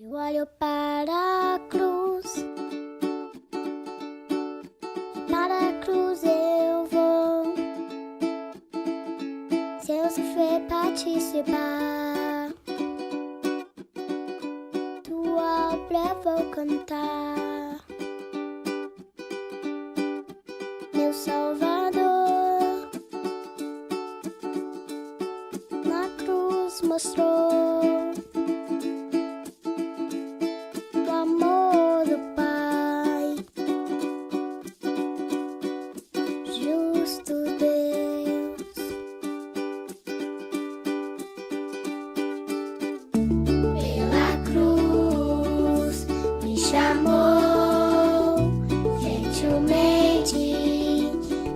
Eu olho para a cruz, para a cruz eu vou. Se eu sofrer participar, tua obra vou cantar. Meu Salvador, na cruz mostrou o amor do Pai, justo Deus. Pela cruz me chamou, gentilmente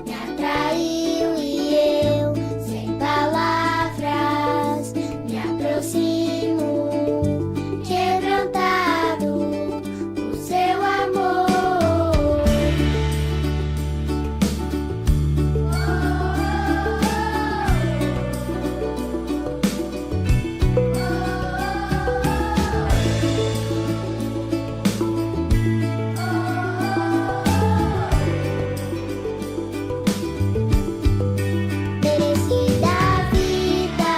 me atraiu e eu, sem palavras, me aproximo, quebrantado por seu amor. Merecida a vida,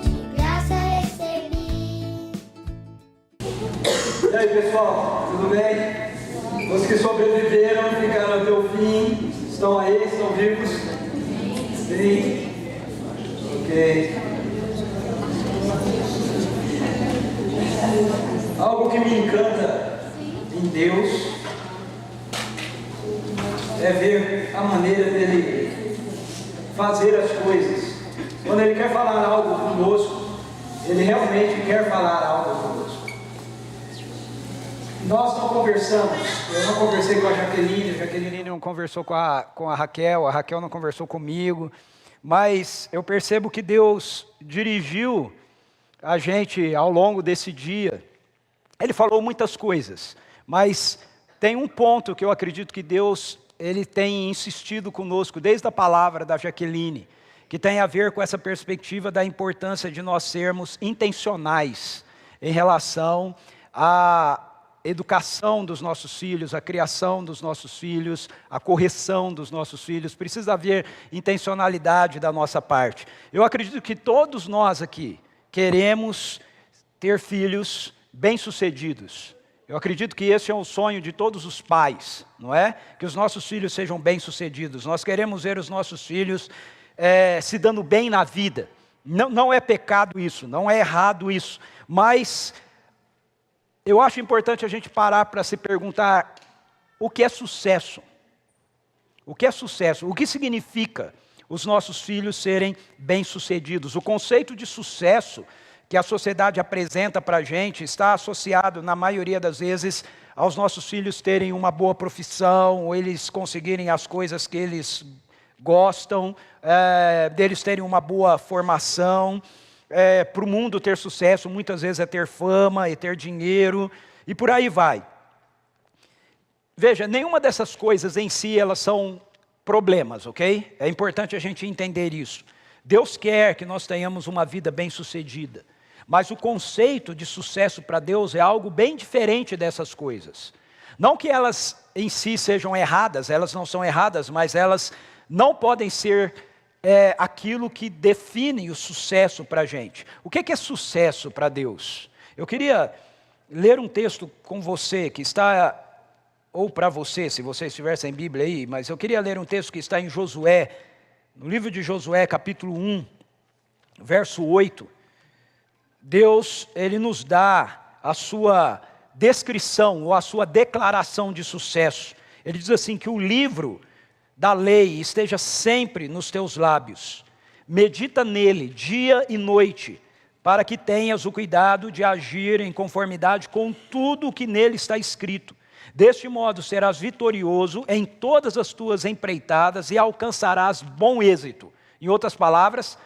de graça recebi. E aí pessoal, tudo bem? Os que sobreviveram, ficaram até o fim, estão aí, estão vivos? Sim? Ok. Algo que me encanta em Deus é ver a maneira dele fazer as coisas. Quando ele quer falar algo conosco, ele realmente quer falar algo conosco. Nós não conversamos, eu não conversei com a Jaqueline não conversou com a Raquel não conversou comigo, mas eu percebo que Deus dirigiu a gente ao longo desse dia. Ele falou muitas coisas, mas tem um ponto que eu acredito que Deus ele tem insistido conosco desde a palavra da Jaqueline, que tem a ver com essa perspectiva da importância de nós sermos intencionais em relação à educação dos nossos filhos, a criação dos nossos filhos, a correção dos nossos filhos. Precisa haver intencionalidade da nossa parte. Eu acredito que todos nós aqui queremos ter filhos bem-sucedidos. Eu acredito que esse é o sonho de todos os pais, não é? Que os nossos filhos sejam bem-sucedidos. Nós queremos ver os nossos filhos se dando bem na vida. Não é pecado isso, não é errado isso, mas eu acho importante a gente parar para se perguntar o que é sucesso? O que é sucesso? O que significa os nossos filhos serem bem-sucedidos? O conceito de sucesso que a sociedade apresenta para a gente está associado, na maioria das vezes, aos nossos filhos terem uma boa profissão, ou eles conseguirem as coisas que eles gostam, deles terem uma boa formação. Para o mundo ter sucesso, muitas vezes é ter fama, é ter dinheiro, e por aí vai. Veja, nenhuma dessas coisas em si, elas são problemas, ok? É importante a gente entender isso. Deus quer que nós tenhamos uma vida bem-sucedida, mas o conceito de sucesso para Deus é algo bem diferente dessas coisas. Não que elas em si sejam erradas, elas não são erradas, mas elas não podem ser aquilo que define o sucesso para a gente. O que é sucesso para Deus? Eu queria ler um texto com você, que está, ou para você, se você estiver sem Bíblia aí, mas eu queria ler um texto que está em Josué, no livro de Josué, capítulo 1, verso 8. Deus, ele nos dá a sua descrição, ou a sua declaração de sucesso. Ele diz assim, que o livro da lei esteja sempre nos teus lábios. Medita nele dia e noite, para que tenhas o cuidado de agir em conformidade com tudo o que nele está escrito. Deste modo serás vitorioso em todas as tuas empreitadas e alcançarás bom êxito. Em outras palavras,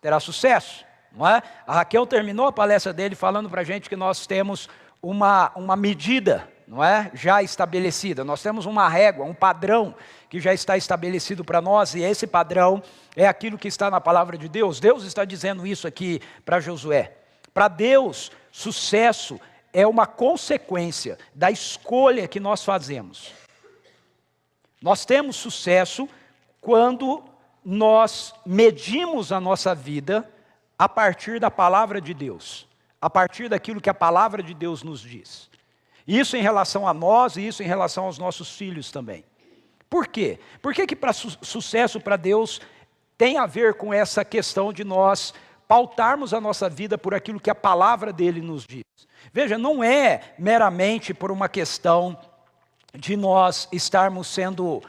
terás sucesso, não é? A Raquel terminou a palestra dele falando para a gente que nós temos uma medida, não é? Já estabelecida. Nós temos uma régua, um padrão que já está estabelecido para nós, e esse padrão é aquilo que está na palavra de Deus. Deus está dizendo isso aqui para Josué. Para Deus, sucesso é uma consequência da escolha que nós fazemos. Nós temos sucesso quando nós medimos a nossa vida a partir da palavra de Deus, a partir daquilo que a palavra de Deus nos diz. Isso em relação a nós e isso em relação aos nossos filhos também. Por quê? Por que para sucesso para Deus tem a ver com essa questão de nós pautarmos a nossa vida por aquilo que a palavra dele nos diz? Veja, não é meramente por uma questão de nós estarmos sendo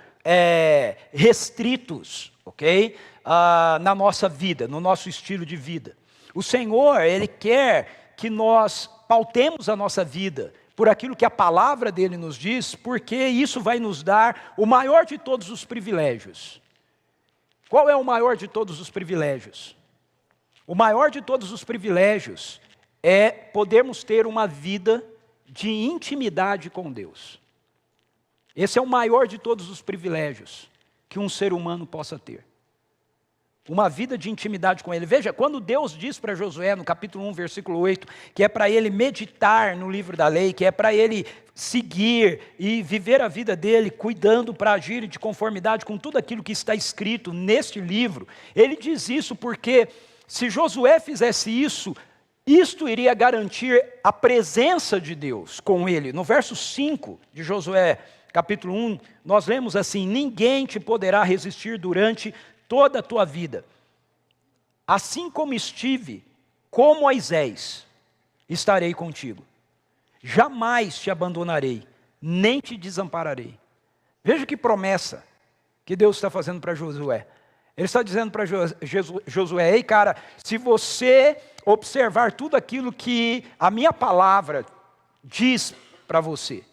restritos, ok? Na nossa vida, no nosso estilo de vida. O Senhor, Ele quer que nós pautemos a nossa vida por aquilo que a palavra dele nos diz, porque isso vai nos dar o maior de todos os privilégios. Qual é o maior de todos os privilégios? O maior de todos os privilégios é podermos ter uma vida de intimidade com Deus. Esse é o maior de todos os privilégios que um ser humano possa ter. Uma vida de intimidade com Ele. Veja, quando Deus diz para Josué, no capítulo 1, versículo 8, que é para ele meditar no livro da lei, que é para ele seguir e viver a vida dele, cuidando para agir de conformidade com tudo aquilo que está escrito neste livro, ele diz isso porque se Josué fizesse isso, isto iria garantir a presença de Deus com ele. No verso 5 de Josué, capítulo 1, nós lemos assim: ninguém te poderá resistir durante toda a tua vida. Assim como estive com Moisés, estarei contigo. Jamais te abandonarei, nem te desampararei. Veja que promessa que Deus está fazendo para Josué. Ele está dizendo para Josué: ei cara, se você observar tudo aquilo que a minha palavra diz para você,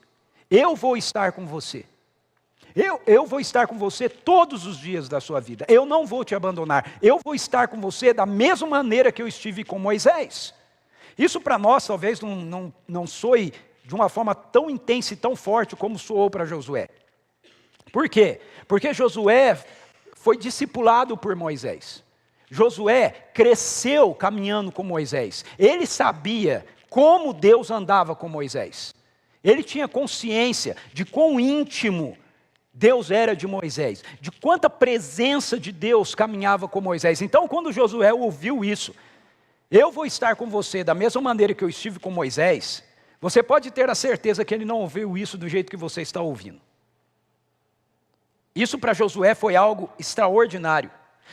eu vou estar com você. Eu vou estar com você todos os dias da sua vida. Eu não vou te abandonar. Eu vou estar com você da mesma maneira que eu estive com Moisés. Isso para nós talvez não soe de uma forma tão intensa e tão forte como soou para Josué. Por quê? Porque Josué foi discipulado por Moisés. Josué cresceu caminhando com Moisés. Ele sabia como Deus andava com Moisés. Ele tinha consciência de quão íntimo Deus era de Moisés, de quanta presença de Deus caminhava com Moisés. Então, quando Josué ouviu isso, eu vou estar com você da mesma maneira que eu estive com Moisés, você pode ter a certeza que ele não ouviu isso do jeito que você está ouvindo. Isso para Josué foi algo extraordinário.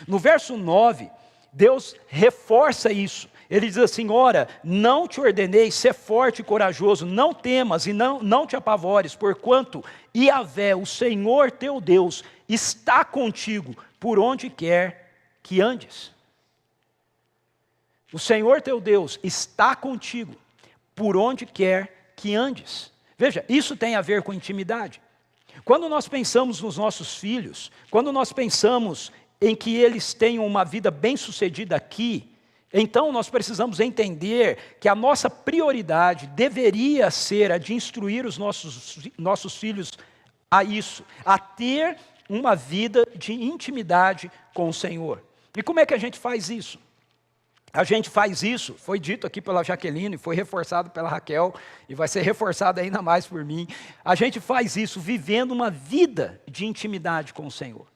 No verso 9, Deus reforça isso. Ele diz assim: ora, não te ordenei, ser forte e corajoso, não temas e não te apavores, porquanto Yahvé, o Senhor teu Deus, está contigo por onde quer que andes. O Senhor teu Deus está contigo por onde quer que andes. Veja, isso tem a ver com intimidade. Quando nós pensamos nos nossos filhos, quando nós pensamos em que eles tenham uma vida bem-sucedida aqui, então nós precisamos entender que a nossa prioridade deveria ser a de instruir os nossos filhos a isso, a ter uma vida de intimidade com o Senhor. E como é que a gente faz isso? A gente faz isso, foi dito aqui pela Jaqueline, foi reforçado pela Raquel, e vai ser reforçado ainda mais por mim. A gente faz isso vivendo uma vida de intimidade com o Senhor.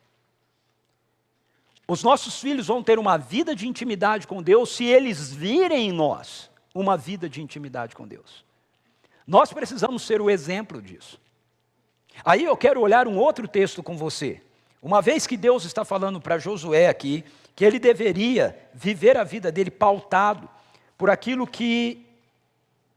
Os nossos filhos vão ter uma vida de intimidade com Deus se eles virem em nós uma vida de intimidade com Deus. Nós precisamos ser o exemplo disso. Aí eu quero olhar um outro texto com você. Uma vez que Deus está falando para Josué aqui, que ele deveria viver a vida dele pautado por aquilo que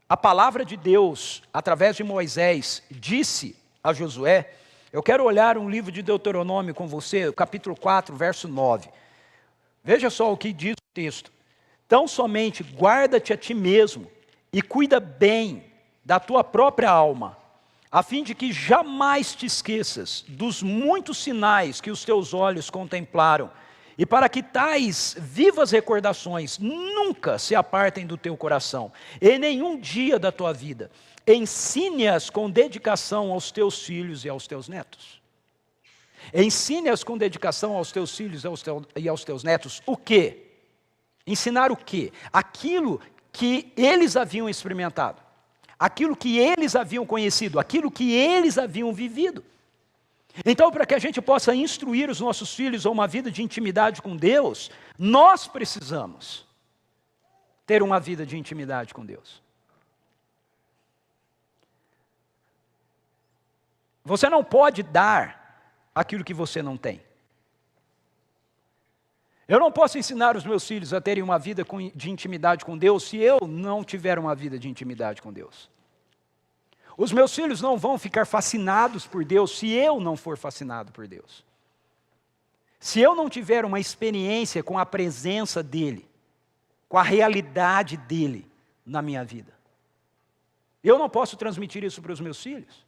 a palavra de Deus, através de Moisés, disse a Josué, eu quero olhar um livro de Deuteronômio com você, capítulo 4, verso 9. Veja só o que diz o texto. Tão somente guarda-te a ti mesmo e cuida bem da tua própria alma, a fim de que jamais te esqueças dos muitos sinais que os teus olhos contemplaram, e para que tais vivas recordações nunca se apartem do teu coração, em nenhum dia da tua vida. Ensine-as com dedicação aos teus filhos e aos teus netos. Ensine-as com dedicação aos teus filhos e aos teus netos. O quê? Ensinar o quê? Aquilo que eles haviam experimentado, aquilo que eles haviam conhecido, aquilo que eles haviam vivido. Então, para que a gente possa instruir os nossos filhos a uma vida de intimidade com Deus, nós precisamos ter uma vida de intimidade com Deus. Você não pode dar aquilo que você não tem. Eu não posso ensinar os meus filhos a terem uma vida de intimidade com Deus se eu não tiver uma vida de intimidade com Deus. Os meus filhos não vão ficar fascinados por Deus se eu não for fascinado por Deus. Se eu não tiver uma experiência com a presença dEle, com a realidade dEle na minha vida, eu não posso transmitir isso para os meus filhos.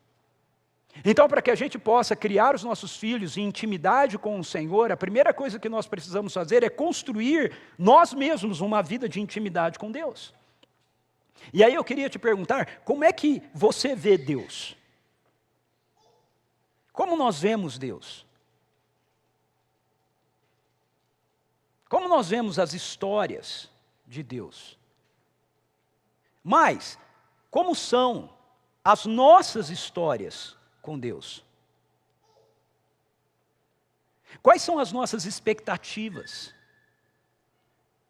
Então, para que a gente possa criar os nossos filhos em intimidade com o Senhor, a primeira coisa que nós precisamos fazer é construir nós mesmos uma vida de intimidade com Deus. E aí eu queria te perguntar, como é que você vê Deus? Como nós vemos Deus? Como nós vemos as histórias de Deus? Mas, como são as nossas histórias com Deus? Quais são as nossas expectativas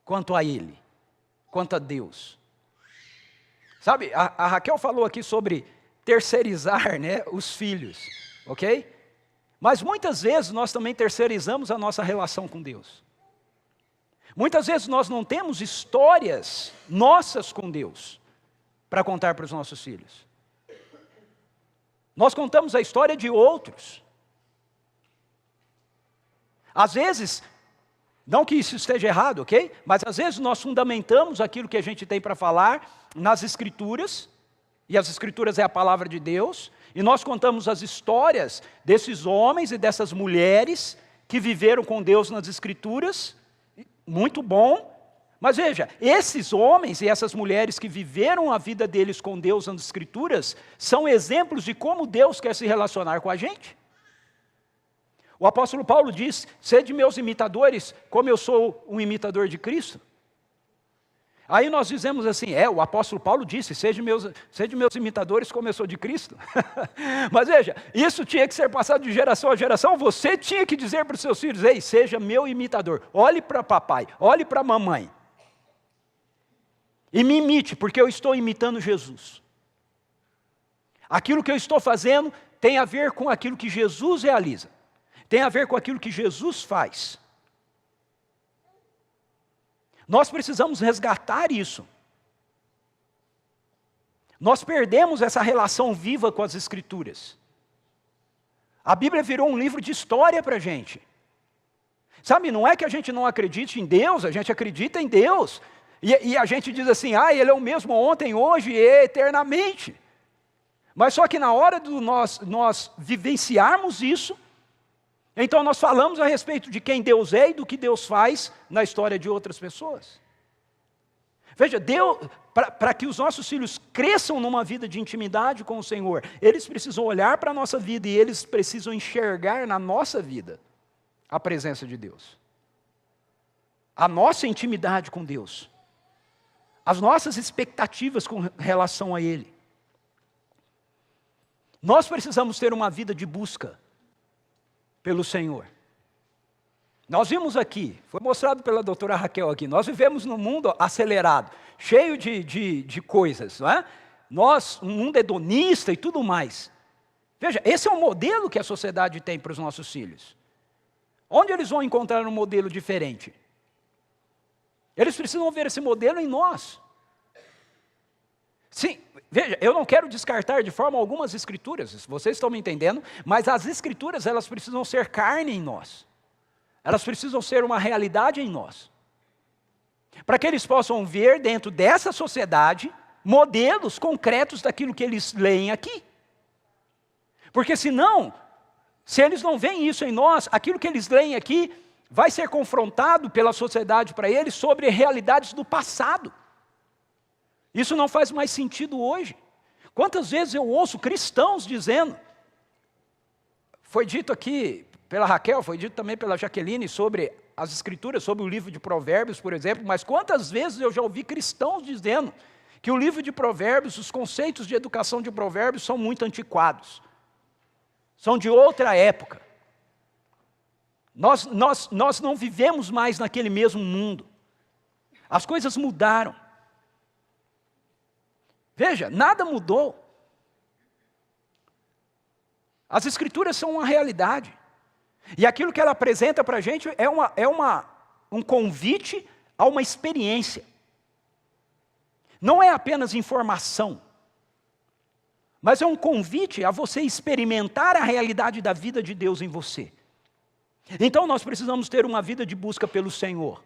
quanto a Ele, quanto a Deus? Sabe, a Raquel falou aqui sobre terceirizar, né, os filhos, ok? Mas muitas vezes nós também terceirizamos a nossa relação com Deus. Muitas vezes nós não temos histórias nossas com Deus para contar para os nossos filhos. Nós contamos a história de outros. Às vezes, não que isso esteja errado, ok? Mas às vezes nós fundamentamos aquilo que a gente tem para falar nas Escrituras, e as Escrituras é a palavra de Deus, e nós contamos as histórias desses homens e dessas mulheres que viveram com Deus nas Escrituras, muito bom, mas veja, esses homens e essas mulheres que viveram a vida deles com Deus nas Escrituras, são exemplos de como Deus quer se relacionar com a gente. O apóstolo Paulo diz, sede meus imitadores, como eu sou um imitador de Cristo. Aí nós dizemos assim, o apóstolo Paulo disse, sede meus imitadores como eu sou de Cristo. Mas veja, isso tinha que ser passado de geração a geração, você tinha que dizer para os seus filhos, ei, seja meu imitador, olhe para papai, olhe para mamãe. E me imite, porque eu estou imitando Jesus. Aquilo que eu estou fazendo tem a ver com aquilo que Jesus realiza. Tem a ver com aquilo que Jesus faz. Nós precisamos resgatar isso. Nós perdemos essa relação viva com as Escrituras. A Bíblia virou um livro de história para a gente. Sabe, não é que a gente não acredite em Deus, a gente acredita em Deus. E a gente diz assim, Ele é o mesmo ontem, hoje e eternamente. Mas só que na hora de nós vivenciarmos isso, então nós falamos a respeito de quem Deus é e do que Deus faz na história de outras pessoas. Veja, para que os nossos filhos cresçam numa vida de intimidade com o Senhor, eles precisam olhar para a nossa vida e eles precisam enxergar na nossa vida a presença de Deus. A nossa intimidade com Deus. As nossas expectativas com relação a Ele. Nós precisamos ter uma vida de busca pelo Senhor. Nós vimos aqui, foi mostrado pela doutora Raquel aqui, nós vivemos num mundo acelerado, cheio de coisas, não é? Um mundo hedonista e tudo mais. Veja, esse é um modelo que a sociedade tem para os nossos filhos. Onde eles vão encontrar um modelo diferente? Eles precisam ver esse modelo em nós. Sim, veja, eu não quero descartar de forma alguma as Escrituras, vocês estão me entendendo, mas as Escrituras, elas precisam ser carne em nós. Elas precisam ser uma realidade em nós. Para que eles possam ver dentro dessa sociedade, modelos concretos daquilo que eles leem aqui. Porque senão, se eles não veem isso em nós, aquilo que eles leem aqui vai ser confrontado pela sociedade para eles sobre realidades do passado. Isso não faz mais sentido hoje. Quantas vezes eu ouço cristãos dizendo, foi dito aqui pela Raquel, foi dito também pela Jaqueline, sobre as Escrituras, sobre o livro de Provérbios, por exemplo, mas quantas vezes eu já ouvi cristãos dizendo que o livro de Provérbios, os conceitos de educação de Provérbios são muito antiquados, são de outra época. Nós não vivemos mais naquele mesmo mundo. As coisas mudaram. Veja, nada mudou. As Escrituras são uma realidade. E aquilo que ela apresenta para a gente um convite a uma experiência. Não é apenas informação, mas é um convite a você experimentar a realidade da vida de Deus em você. Então nós precisamos ter uma vida de busca pelo Senhor.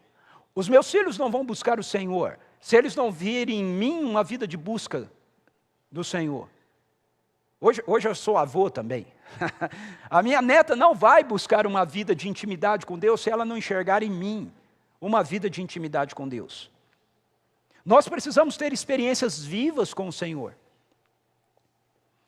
Os meus filhos não vão buscar o Senhor se eles não virem em mim uma vida de busca do Senhor. Hoje eu sou avô também. A minha neta não vai buscar uma vida de intimidade com Deus se ela não enxergar em mim uma vida de intimidade com Deus. Nós precisamos ter experiências vivas com o Senhor.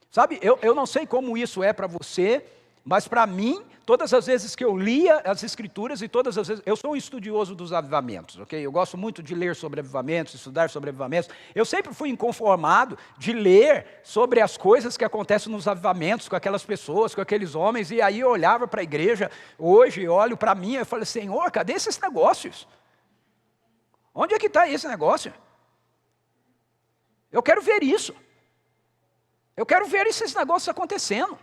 Sabe, eu não sei como isso é para você, mas para mim, todas as vezes que eu lia as Escrituras e todas as vezes... Eu sou um estudioso dos avivamentos, ok? Eu gosto muito de ler sobre avivamentos, estudar sobre avivamentos. Eu sempre fui inconformado de ler sobre as coisas que acontecem nos avivamentos, com aquelas pessoas, com aqueles homens, e aí eu olhava para a igreja, hoje olho para mim e falo, Senhor, cadê esses negócios? Onde é que está esse negócio? Eu quero ver isso. Eu quero ver esses negócios acontecendo.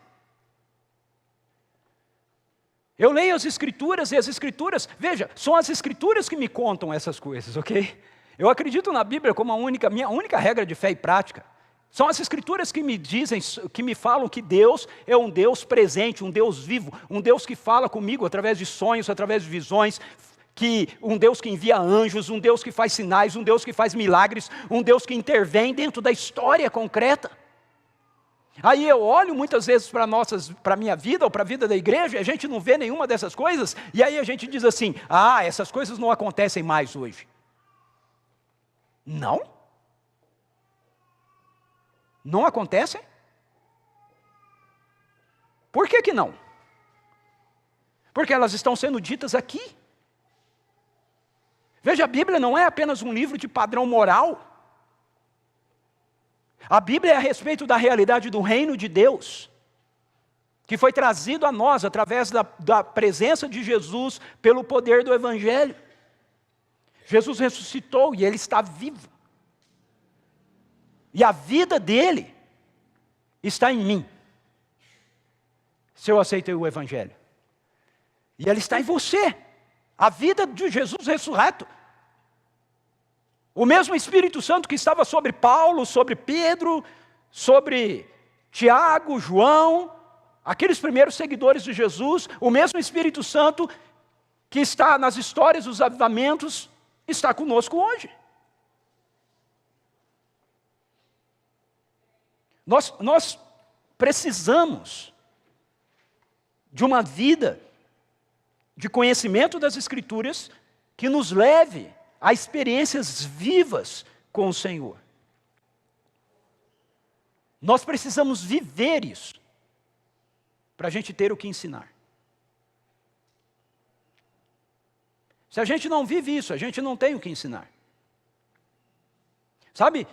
Eu leio as Escrituras e as Escrituras, veja, são as Escrituras que me contam essas coisas, ok? Eu acredito na Bíblia como minha única regra de fé e prática. São as Escrituras que me dizem, que me falam que Deus é um Deus presente, um Deus vivo, um Deus que fala comigo através de sonhos, através de visões, um Deus que envia anjos, um Deus que faz sinais, um Deus que faz milagres, um Deus que intervém dentro da história concreta. Aí eu olho muitas vezes para a minha vida ou para a vida da igreja, e a gente não vê nenhuma dessas coisas, e aí a gente diz assim, essas coisas não acontecem mais hoje. Não? Não acontecem? Por que não? Porque elas estão sendo ditas aqui. Veja, a Bíblia não é apenas um livro de padrão moral. A Bíblia é a respeito da realidade do reino de Deus, que foi trazido a nós através da presença de Jesus pelo poder do Evangelho. Jesus ressuscitou e Ele está vivo. E a vida dEle está em mim, se eu aceitei o Evangelho. E Ele está em você. A vida de Jesus ressurreto. O mesmo Espírito Santo que estava sobre Paulo, sobre Pedro, sobre Tiago, João, aqueles primeiros seguidores de Jesus, o mesmo Espírito Santo que está nas histórias dos avivamentos, está conosco hoje. Nós precisamos de uma vida de conhecimento das Escrituras que nos leve a experiências vivas com o Senhor. Nós precisamos viver isso para a gente ter o que ensinar. Se a gente não vive isso, a gente não tem o que ensinar. Sabe,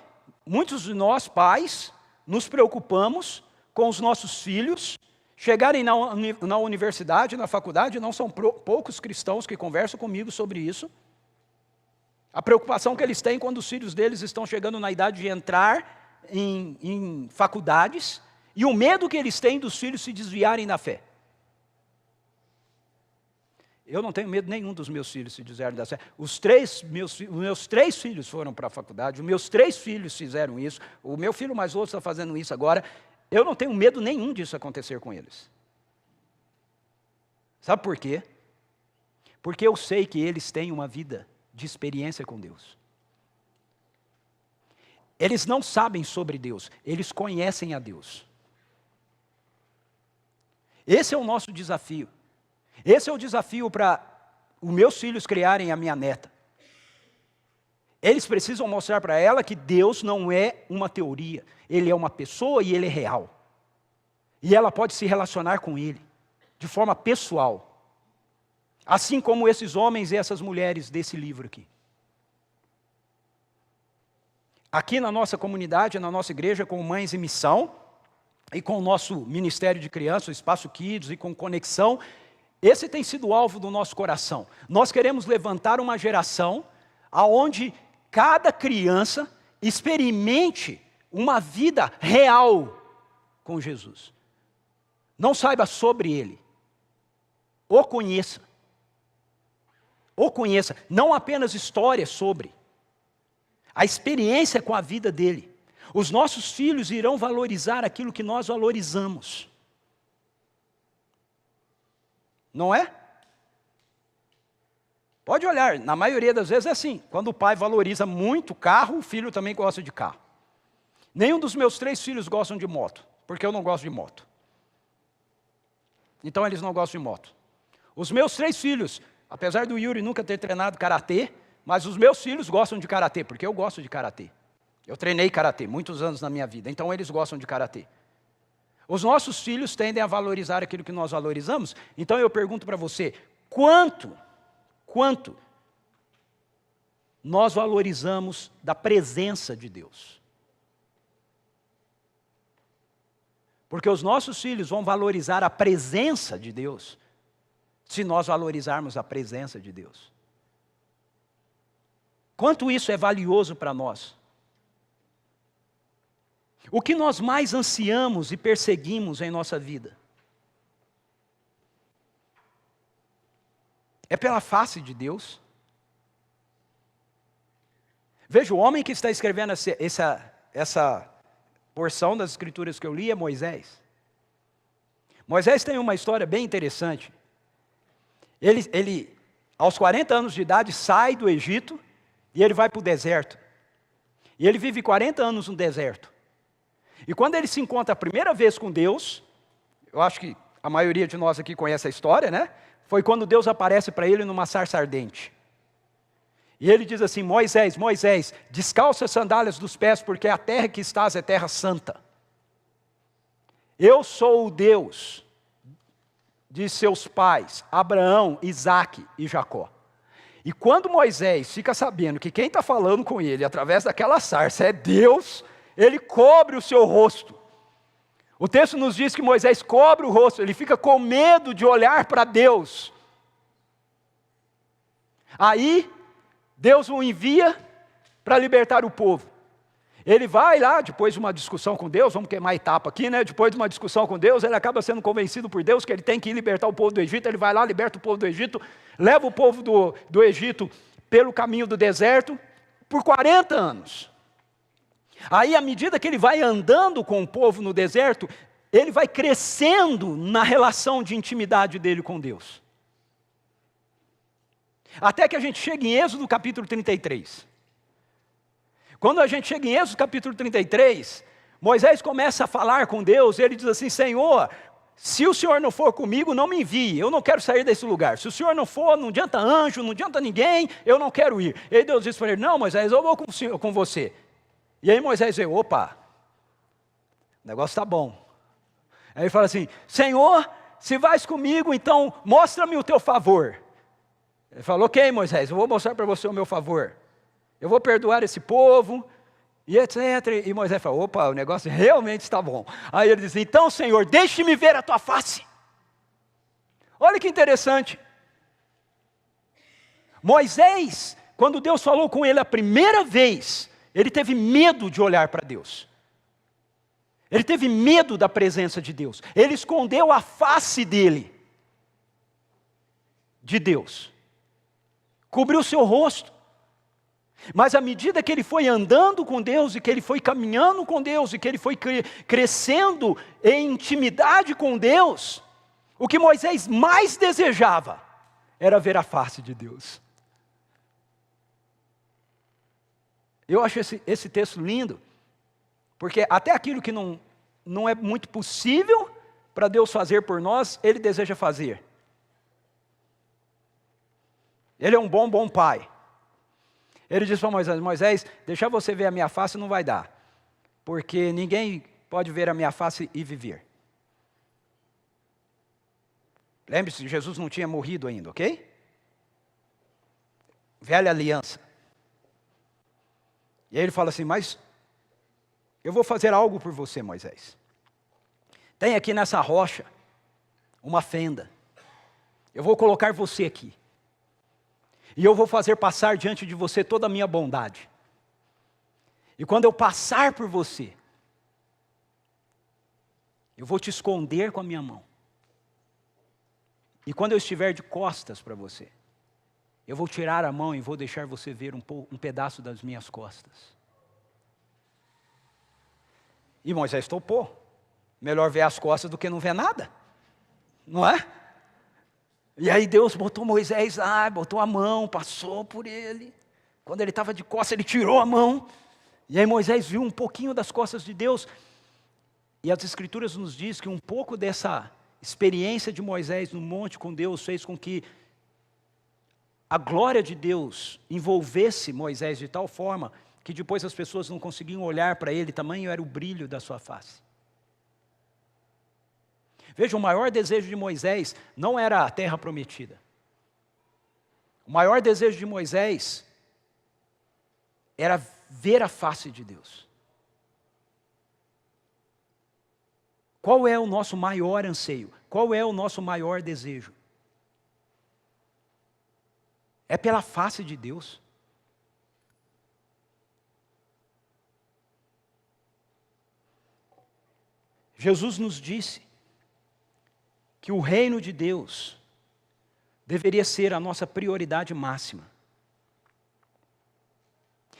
muitos de nós, pais, nos preocupamos com os nossos filhos chegarem na universidade, na faculdade. Não são poucos cristãos que conversam comigo sobre isso. A preocupação que eles têm quando os filhos deles estão chegando na idade de entrar em faculdades, e o medo que eles têm dos filhos se desviarem da fé. Eu não tenho medo nenhum dos meus filhos se desviarem da fé. Os meus três filhos foram para a faculdade, os meus 3 filhos fizeram isso, o meu filho mais outro está fazendo isso agora. Eu não tenho medo nenhum disso acontecer com eles. Sabe por quê? Porque eu sei que eles têm uma vida de experiência com Deus. Eles não sabem sobre Deus, eles conhecem a Deus. Esse é o nosso desafio. Esse é o desafio para os meus filhos criarem a minha neta. Eles precisam mostrar para ela que Deus não é uma teoria, Ele é uma pessoa e Ele é real. E ela pode se relacionar com Ele de forma pessoal. Assim como esses homens e essas mulheres desse livro aqui. Aqui na nossa comunidade, na nossa igreja, com Mães em Missão, e com o nosso Ministério de Crianças, o Espaço Kids, e com Conexão, esse tem sido o alvo do nosso coração. Nós queremos levantar uma geração onde cada criança experimente uma vida real com Jesus. Não saiba sobre Ele, o conheça. O conheça, não apenas histórias sobre, a experiência com a vida dele. Os nossos filhos irão valorizar aquilo que nós valorizamos. Não é? Pode olhar, na maioria das vezes é assim. Quando o pai valoriza muito carro, o filho também gosta de carro. Nenhum dos meus 3 filhos gostam de moto, porque eu não gosto de moto. Então eles não gostam de moto. Os meus 3 filhos, apesar do Yuri nunca ter treinado karatê, mas os meus filhos gostam de karatê, porque eu gosto de karatê. Eu treinei karatê muitos anos na minha vida, então eles gostam de karatê. Os nossos filhos tendem a valorizar aquilo que nós valorizamos. Então eu pergunto para você, quanto nós valorizamos da presença de Deus? Porque os nossos filhos vão valorizar a presença de Deus, se nós valorizarmos a presença de Deus. Quanto isso é valioso para nós? O que nós mais ansiamos e perseguimos em nossa vida? É pela face de Deus? Veja, o homem que está escrevendo essa porção das escrituras que eu li é Moisés. Moisés tem uma história bem interessante. Ele, aos 40 anos de idade, sai do Egito e ele vai para o deserto. E ele vive 40 anos no deserto. E quando ele se encontra a primeira vez com Deus, eu acho que a maioria de nós aqui conhece a história, né? Foi quando Deus aparece para ele numa sarça ardente. E ele diz assim, Moisés, Moisés, descalça as sandálias dos pés, porque a terra que estás é terra santa. Eu sou o Deus de seus pais, Abraão, Isaque e Jacó. E quando Moisés fica sabendo que quem está falando com ele, através daquela sarça, é Deus, ele cobre o seu rosto. O texto nos diz que Moisés cobre o rosto, ele fica com medo de olhar para Deus. Aí, Deus o envia para libertar o povo. Ele vai lá, depois de uma discussão com Deus, vamos queimar a etapa aqui, né? Depois de uma discussão com Deus, ele acaba sendo convencido por Deus que ele tem que ir libertar o povo do Egito. Ele vai lá, liberta o povo do Egito, leva o povo do Egito pelo caminho do deserto, por 40 anos. Aí, à medida que ele vai andando com o povo no deserto, ele vai crescendo na relação de intimidade dele com Deus. Até que a gente chega em Êxodo capítulo 33. Quando a gente chega em Êxodo capítulo 33, Moisés começa a falar com Deus, ele diz assim, Senhor, se o Senhor não for comigo, não me envie, eu não quero sair desse lugar. Se o Senhor não for, não adianta anjo, não adianta ninguém, eu não quero ir. E aí Deus disse para ele, não Moisés, eu vou com você. E aí Moisés veio, opa, o negócio está bom. Aí ele fala assim, Senhor, se vais comigo, então mostra-me o teu favor. Ele falou, ok Moisés, eu vou mostrar para você o meu favor. Eu vou perdoar esse povo, e etc. E Moisés falou, opa, o negócio realmente está bom. Aí ele diz, então Senhor, deixe-me ver a tua face. Olha que interessante. Moisés, quando Deus falou com ele a primeira vez, ele teve medo de olhar para Deus. Ele teve medo da presença de Deus. Ele escondeu a face dele, de Deus. Cobriu o seu rosto. Mas à medida que ele foi andando com Deus, e que ele foi caminhando com Deus, e que ele foi crescendo em intimidade com Deus, o que Moisés mais desejava era ver a face de Deus. Eu acho esse texto lindo, porque até aquilo que não é muito possível para Deus fazer por nós, Ele deseja fazer. Ele é um bom pai. Ele disse para Moisés, Moisés, deixar você ver a minha face não vai dar, porque ninguém pode ver a minha face e viver. Lembre-se, Jesus não tinha morrido ainda, ok? velha aliança. E aí ele fala assim, mas eu vou fazer algo por você, Moisés. Tem aqui nessa rocha uma fenda. Eu vou colocar você aqui. E eu vou fazer passar diante de você toda a minha bondade. E quando eu passar por você, eu vou te esconder com a minha mão. E quando eu estiver de costas para você, eu vou tirar a mão e vou deixar você ver um pedaço das minhas costas. E Moisés topou. Melhor ver as costas do que não ver nada. Não é? E aí Deus botou Moisés lá, botou a mão, passou por ele. Quando ele estava de costas, ele tirou a mão. E aí Moisés viu um pouquinho das costas de Deus. E as Escrituras nos diz que um pouco dessa experiência de Moisés no monte com Deus fez com que a glória de Deus envolvesse Moisés de tal forma que depois as pessoas não conseguiam olhar para ele, tamanho era o brilho da sua face. Veja, o maior desejo de Moisés não era a terra prometida. O maior desejo de Moisés era ver a face de Deus. Qual é o nosso maior anseio? Qual é o nosso maior desejo? É pela face de Deus. Jesus nos disse que o reino de Deus deveria ser a nossa prioridade máxima.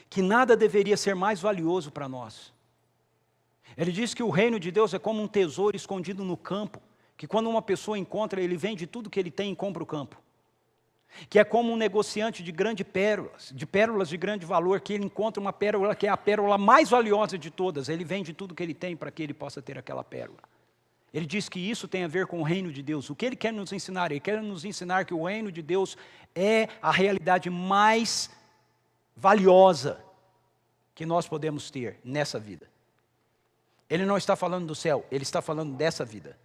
Que nada deveria ser mais valioso para nós. Ele diz que o reino de Deus é como um tesouro escondido no campo, que quando uma pessoa encontra, ele vende tudo que ele tem e compra o campo. Que é como um negociante de pérolas de grande valor, que ele encontra uma pérola que é a pérola mais valiosa de todas, ele vende tudo que ele tem para que ele possa ter aquela pérola. Ele diz que isso tem a ver com o reino de Deus. O que ele quer nos ensinar? Ele quer nos ensinar que o reino de Deus é a realidade mais valiosa que nós podemos ter nessa vida. Ele não está falando do céu, ele está falando dessa vida.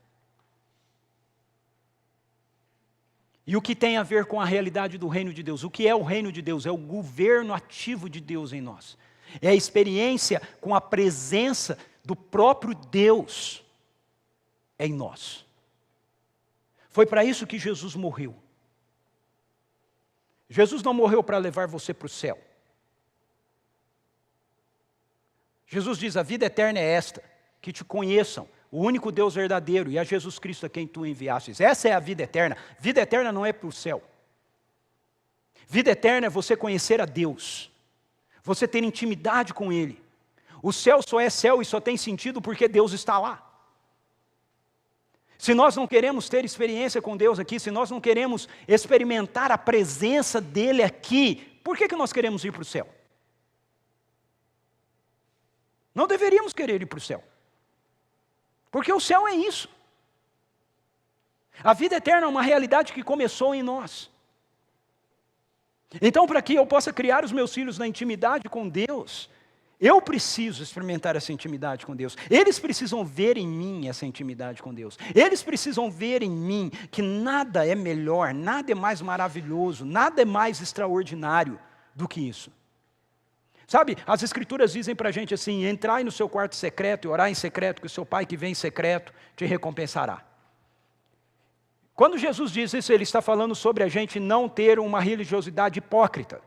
E o que tem a ver com a realidade do reino de Deus? O que é o reino de Deus? É o governo ativo de Deus em nós. É a experiência com a presença do próprio Deus em nós. Foi para isso que Jesus morreu. Jesus não morreu para levar você para o céu. Jesus diz, a vida eterna é esta, que te conheçam, o único Deus verdadeiro, e a Jesus Cristo a quem tu enviastes. Essa é a vida eterna. Vida eterna não é para o céu. Vida eterna é você conhecer a Deus. Você ter intimidade com Ele. O céu só é céu e só tem sentido porque Deus está lá. Se nós não queremos ter experiência com Deus aqui, se nós não queremos experimentar a presença dEle aqui, por que nós queremos ir para o céu? Não deveríamos querer ir para o céu. Porque o céu é isso. A vida eterna é uma realidade que começou em nós. Então, para que eu possa criar os meus filhos na intimidade com Deus, eu preciso experimentar essa intimidade com Deus. Eles precisam ver em mim essa intimidade com Deus. Eles precisam ver em mim que nada é melhor, nada é mais maravilhoso, nada é mais extraordinário do que isso. Sabe, as Escrituras dizem para a gente assim, entrai no seu quarto secreto e orai em secreto, que o seu Pai que vem em secreto te recompensará. Quando Jesus diz isso, Ele está falando sobre a gente não ter uma religiosidade hipócrita.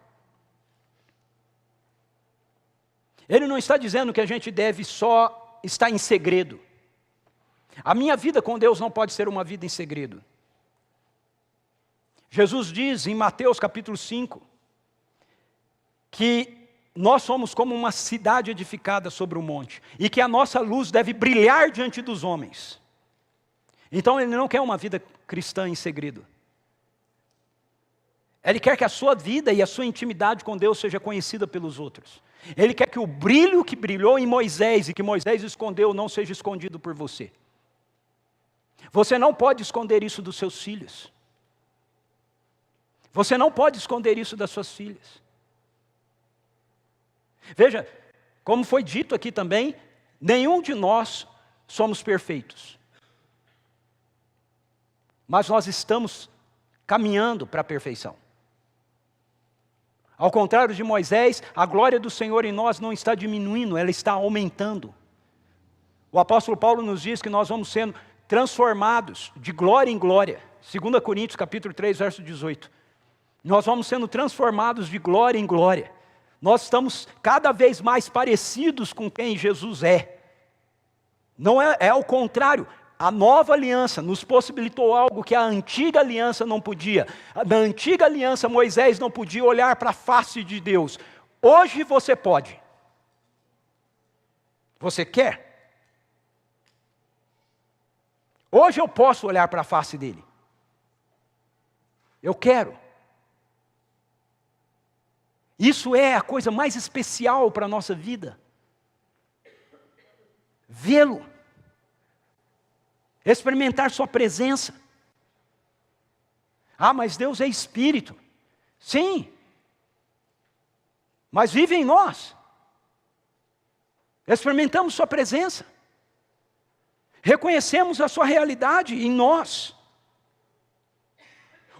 Ele não está dizendo que a gente deve só estar em segredo. A minha vida com Deus não pode ser uma vida em segredo. Jesus diz em Mateus capítulo 5, que nós somos como uma cidade edificada sobre um monte, e que a nossa luz deve brilhar diante dos homens. Então Ele não quer uma vida cristã em segredo. Ele quer que a sua vida e a sua intimidade com Deus seja conhecida pelos outros. Ele quer que o brilho que brilhou em Moisés e que Moisés escondeu não seja escondido por você. Você não pode esconder isso dos seus filhos. Você não pode esconder isso das suas filhas. Veja, como foi dito aqui também, nenhum de nós somos perfeitos. Mas nós estamos caminhando para a perfeição. Ao contrário de Moisés, a glória do Senhor em nós não está diminuindo, ela está aumentando. O apóstolo Paulo nos diz que nós vamos sendo transformados de glória em glória. 2 Coríntios capítulo 3, verso 18. Nós vamos sendo transformados de glória em glória. Nós estamos cada vez mais parecidos com quem Jesus é. Não é ao contrário. A nova aliança nos possibilitou algo que a antiga aliança não podia. Na antiga aliança, Moisés não podia olhar para a face de Deus. Hoje você pode. Você quer? Hoje eu posso olhar para a face dele. Eu quero. Isso é a coisa mais especial para a nossa vida. Vê-lo. Experimentar sua presença. Ah, mas Deus é Espírito. Sim. Mas vive em nós. Experimentamos sua presença. Reconhecemos a sua realidade em nós.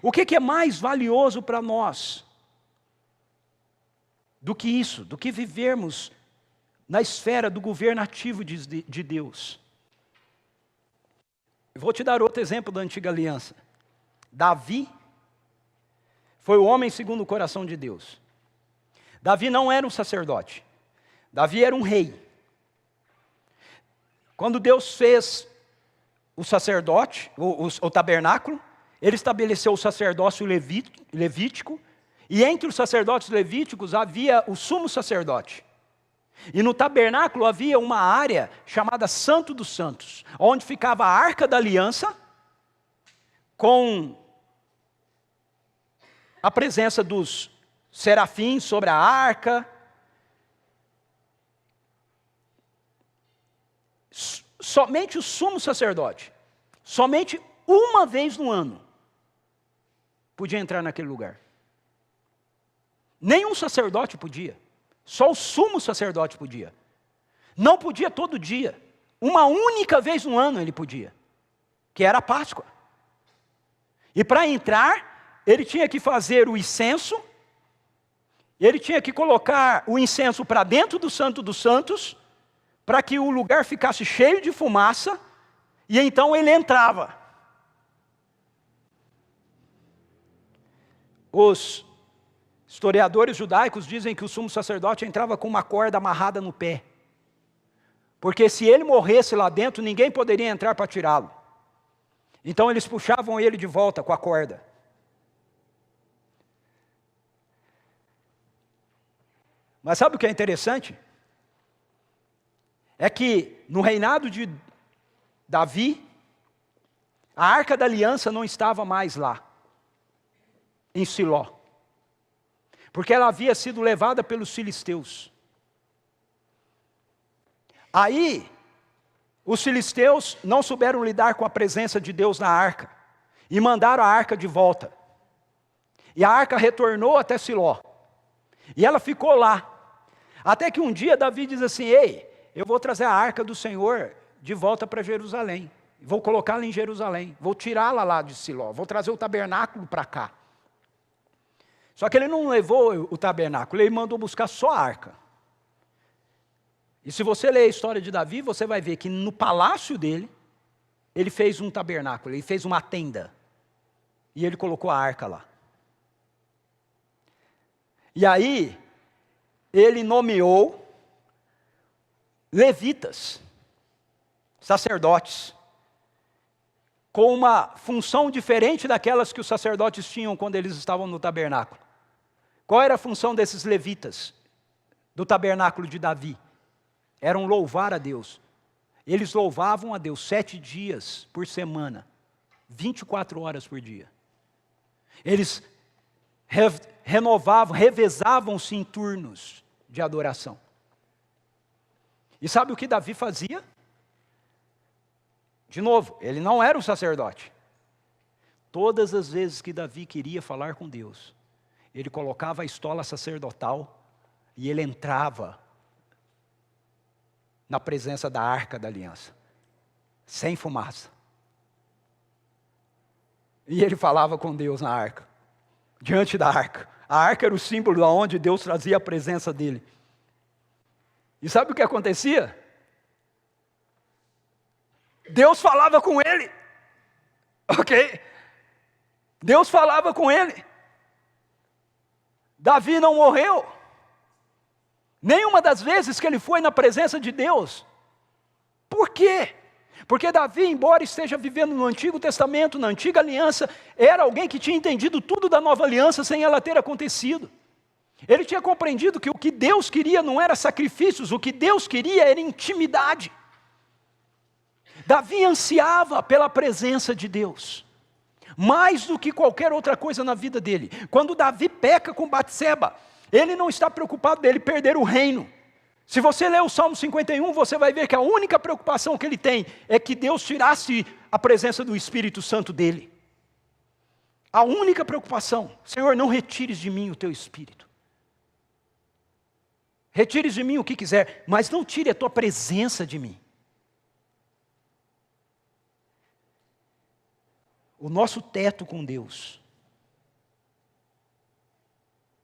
O que é mais valioso para nós do que isso? Do que vivermos na esfera do governativo de Deus? Vou te dar outro exemplo da antiga aliança. Davi foi o homem segundo o coração de Deus. Davi não era um sacerdote. Davi era um rei. Quando Deus fez o sacerdote, o tabernáculo, ele estabeleceu o sacerdócio levítico, e entre os sacerdotes levíticos havia o sumo sacerdote. E no tabernáculo havia uma área chamada Santo dos Santos, onde ficava a Arca da Aliança, com a presença dos serafins sobre a arca. Somente o sumo sacerdote, somente uma vez no ano, podia entrar naquele lugar. Nenhum sacerdote podia. Só o sumo sacerdote podia. Não podia todo dia. Uma única vez no ano ele podia. Que era a Páscoa. E para entrar, ele tinha que fazer o incenso. Ele tinha que colocar o incenso para dentro do Santo dos Santos, para que o lugar ficasse cheio de fumaça. E então ele entrava. Os historiadores judaicos dizem que o sumo sacerdote entrava com uma corda amarrada no pé. Porque se ele morresse lá dentro, ninguém poderia entrar para tirá-lo. Então eles puxavam ele de volta com a corda. Mas sabe o que é interessante? É que no reinado de Davi, a Arca da Aliança não estava mais lá, em Siló. Porque ela havia sido levada pelos filisteus. Aí, os filisteus não souberam lidar com a presença de Deus na arca, e mandaram a arca de volta. E a arca retornou até Siló, e ela ficou lá. Até que um dia Davi diz assim: ei, eu vou trazer a arca do Senhor de volta para Jerusalém. Vou colocá-la em Jerusalém, vou tirá-la lá de Siló, vou trazer o tabernáculo para cá. Só que ele não levou o tabernáculo, ele mandou buscar só a arca. E se você ler a história de Davi, você vai ver que no palácio dele, ele fez um tabernáculo, ele fez uma tenda. E ele colocou a arca lá. E aí, ele nomeou levitas, sacerdotes, com uma função diferente daquelas que os sacerdotes tinham quando eles estavam no tabernáculo. Qual era a função desses levitas do tabernáculo de Davi? Eram louvar a Deus. Eles louvavam a Deus 7 dias por semana, 24 horas por dia. Eles revezavam-se em turnos de adoração. E sabe o que Davi fazia? De novo, ele não era um sacerdote. Todas as vezes que Davi queria falar com Deus, ele colocava a estola sacerdotal e ele entrava na presença da Arca da Aliança, sem fumaça. E ele falava com Deus na arca. diante da arca. A arca era o símbolo de onde Deus trazia a presença dele. E sabe o que acontecia? Deus falava com ele. Ok? Deus falava com ele. Davi não morreu. Nenhuma das vezes que ele foi na presença de Deus. Por quê? Porque Davi, embora esteja vivendo no Antigo Testamento, na Antiga Aliança, era alguém que tinha entendido tudo da Nova Aliança sem ela ter acontecido. Ele tinha compreendido que o que Deus queria não era sacrifícios, o que Deus queria era intimidade. Davi ansiava pela presença de Deus, mais do que qualquer outra coisa na vida dele. Quando Davi peca com Batseba, ele não está preocupado dele perder o reino. Se você ler o Salmo 51, você vai ver que a única preocupação que ele tem é que Deus tirasse a presença do Espírito Santo dele. A única preocupação: Senhor, não retires de mim o teu Espírito. Retires de mim o que quiser, mas não tire a tua presença de mim. O nosso teto com Deus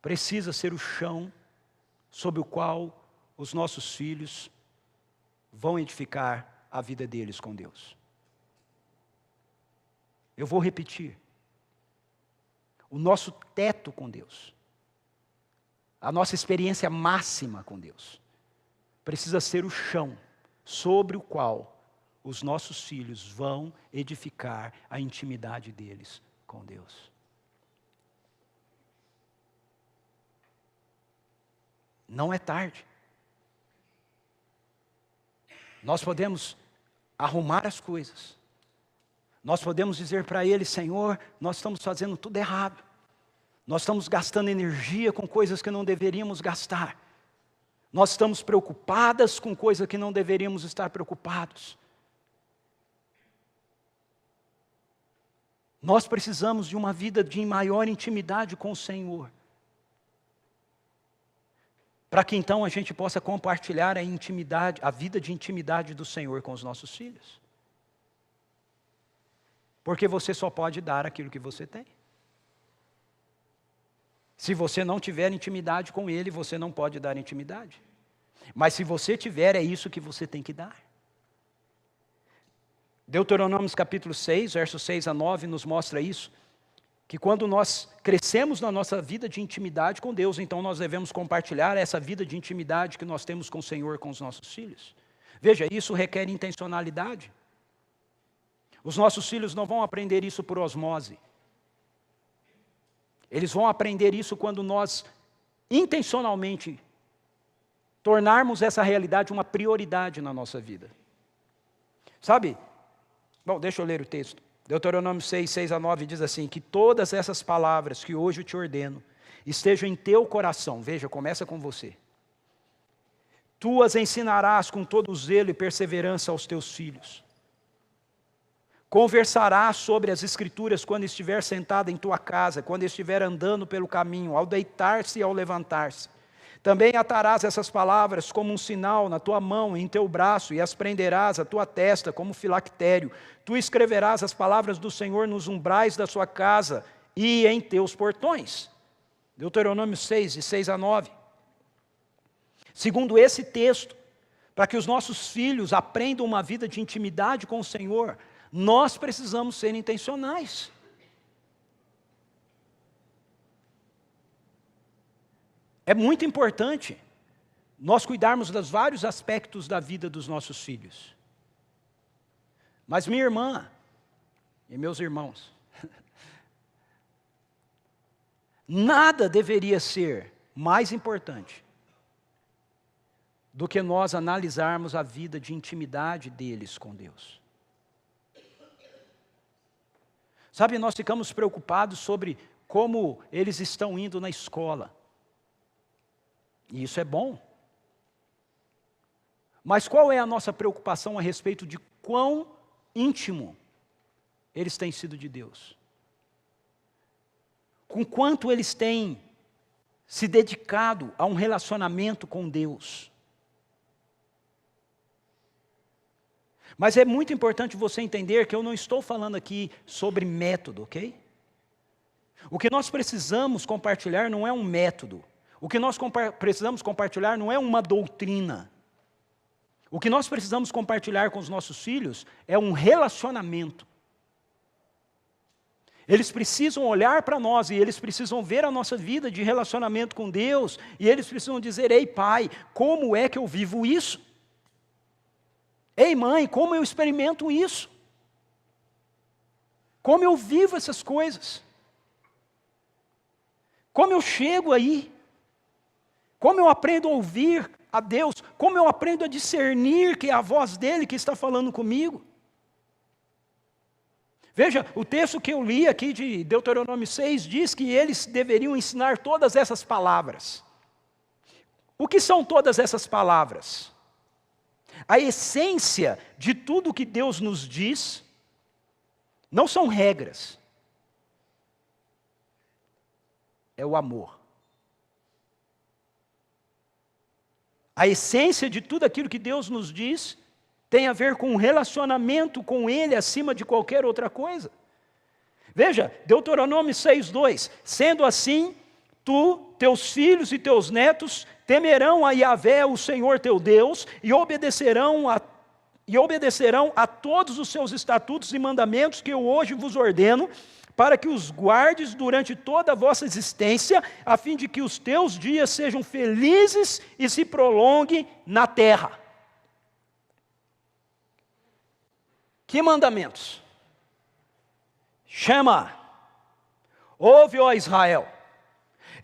precisa ser o chão sobre o qual os nossos filhos vão edificar a vida deles com Deus. Eu vou repetir. O nosso teto com Deus, a nossa experiência máxima com Deus, precisa ser o chão sobre o qual os nossos filhos vão edificar a intimidade deles com Deus. Não é tarde. Nós podemos arrumar as coisas. Nós podemos dizer para Ele: Senhor, nós estamos fazendo tudo errado. Nós estamos gastando energia com coisas que não deveríamos gastar. Nós estamos preocupadas com coisas que não deveríamos estar preocupados. Nós precisamos de uma vida de maior intimidade com o Senhor, para que então a gente possa compartilhar a intimidade, a vida de intimidade do Senhor com os nossos filhos. Porque você só pode dar aquilo que você tem. Se você não tiver intimidade com Ele, você não pode dar intimidade. Mas se você tiver, é isso que você tem que dar. Deuteronômio capítulo 6, versos 6 a 9, nos mostra isso. Que quando nós crescemos na nossa vida de intimidade com Deus, então nós devemos compartilhar essa vida de intimidade que nós temos com o Senhor, com os nossos filhos. Veja, isso requer intencionalidade. Os nossos filhos não vão aprender isso por osmose. Eles vão aprender isso quando nós intencionalmente tornarmos essa realidade uma prioridade na nossa vida. Sabe? Bom, deixa eu ler o texto. Deuteronômio 6, 6 a 9 diz assim: que todas essas palavras que hoje eu te ordeno estejam em teu coração. Veja, começa com você. Tu as ensinarás com todo zelo e perseverança aos teus filhos. Conversarás sobre as Escrituras quando estiver sentado em tua casa, quando estiver andando pelo caminho, ao deitar-se e ao levantar-se. Também atarás essas palavras como um sinal na tua mão e em teu braço, e as prenderás à tua testa como filactério. Tu escreverás as palavras do Senhor nos umbrais da sua casa e em teus portões. Deuteronômio 6, de 6 a 9. Segundo esse texto, para que os nossos filhos aprendam uma vida de intimidade com o Senhor, nós precisamos ser intencionais. É muito importante nós cuidarmos dos vários aspectos da vida dos nossos filhos. Mas minha irmã e meus irmãos, nada deveria ser mais importante do que nós analisarmos a vida de intimidade deles com Deus. Sabe, nós ficamos preocupados sobre como eles estão indo na escola. E isso é bom. Mas qual é a nossa preocupação a respeito de quão íntimo eles têm sido de Deus? Com quanto eles têm se dedicado a um relacionamento com Deus? Mas é muito importante você entender que eu não estou falando aqui sobre método, ok? O que nós precisamos compartilhar não é um método. O que nós precisamos compartilhar não é uma doutrina. O que nós precisamos compartilhar com os nossos filhos é um relacionamento. Eles precisam olhar para nós e eles precisam ver a nossa vida de relacionamento com Deus. E eles precisam dizer, ei pai, como é que eu vivo isso? Ei mãe, como eu experimento isso? Como eu vivo essas coisas? Como eu chego aí? Como eu aprendo a ouvir a Deus? Como eu aprendo a discernir que é a voz dele que está falando comigo? Veja, o texto que eu li aqui de Deuteronômio 6 diz que eles deveriam ensinar todas essas palavras. O que são todas essas palavras? A essência de tudo que Deus nos diz não são regras. É o amor. A essência de tudo aquilo que Deus nos diz tem a ver com um relacionamento com Ele acima de qualquer outra coisa. Veja, Deuteronômio 6:2, sendo assim, tu, teus filhos e teus netos temerão a Yahvé, o Senhor teu Deus, e obedecerão a todos os seus estatutos e mandamentos que eu hoje vos ordeno, para que os guardes durante toda a vossa existência, a fim de que os teus dias sejam felizes e se prolonguem na terra. Que mandamentos? Shema, ouve, ó Israel,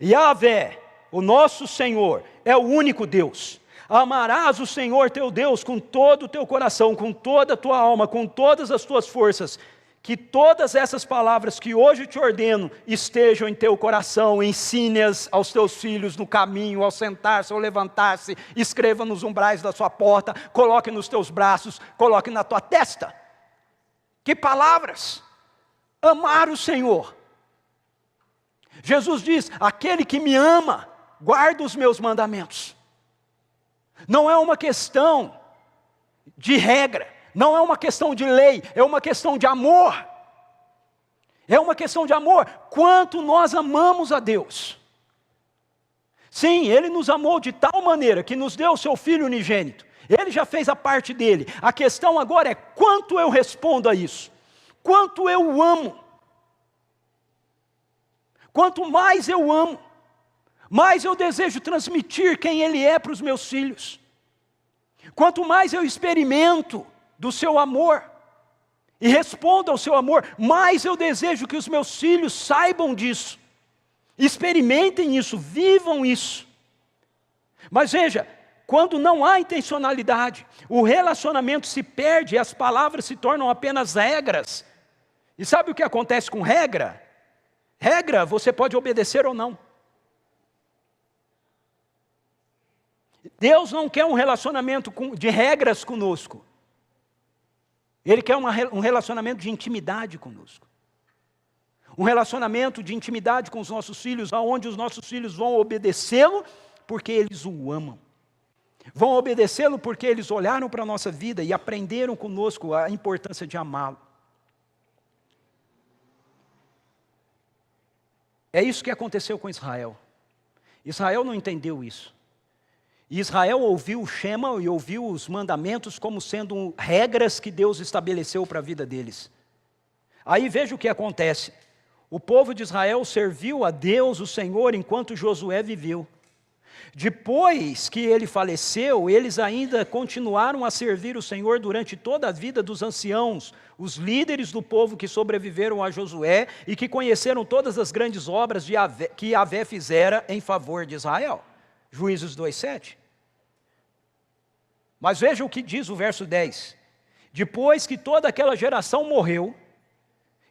Yahvé, o nosso Senhor, é o único Deus. Amarás o Senhor teu Deus com todo o teu coração, com toda a tua alma, com todas as tuas forças. Que todas essas palavras que hoje te ordeno estejam em teu coração, ensine-as aos teus filhos no caminho, ao sentar-se, ao levantar-se, escreva nos umbrais da sua porta, coloque nos teus braços, coloque na tua testa. Que palavras! Amar o Senhor. Jesus diz, aquele que me ama, guarda os meus mandamentos. Não é uma questão de regra, não é uma questão de lei, é uma questão de amor. É uma questão de amor. Quanto nós amamos a Deus. Sim, Ele nos amou de tal maneira que nos deu o seu Filho unigênito. Ele já fez a parte dele. A questão agora é quanto eu respondo a isso. Quanto eu o amo. Quanto mais eu amo, mais eu desejo transmitir quem Ele é para os meus filhos. Quanto mais eu experimento do seu amor e respondo ao seu amor, mais eu desejo que os meus filhos saibam disso, experimentem isso, vivam isso. Mas veja, quando não há intencionalidade, o relacionamento se perde e as palavras se tornam apenas regras. E sabe o que acontece com regra? Regra você pode obedecer ou não. Deus não quer um relacionamento de regras conosco. Ele quer um relacionamento de intimidade conosco. Um relacionamento de intimidade com os nossos filhos, onde os nossos filhos vão obedecê-lo porque eles o amam. Vão obedecê-lo porque eles olharam para a nossa vida e aprenderam conosco a importância de amá-lo. É isso que aconteceu com Israel. Israel não entendeu isso. Israel ouviu o Shema e ouviu os mandamentos como sendo regras que Deus estabeleceu para a vida deles. Aí veja o que acontece. O povo de Israel serviu a Deus, o Senhor, enquanto Josué viveu. Depois que ele faleceu, eles ainda continuaram a servir o Senhor durante toda a vida dos anciãos, os líderes do povo que sobreviveram a Josué e que conheceram todas as grandes obras que Yahvé fizera em favor de Israel. Juízes 2:7. Mas veja o que diz o verso 10. Depois que toda aquela geração morreu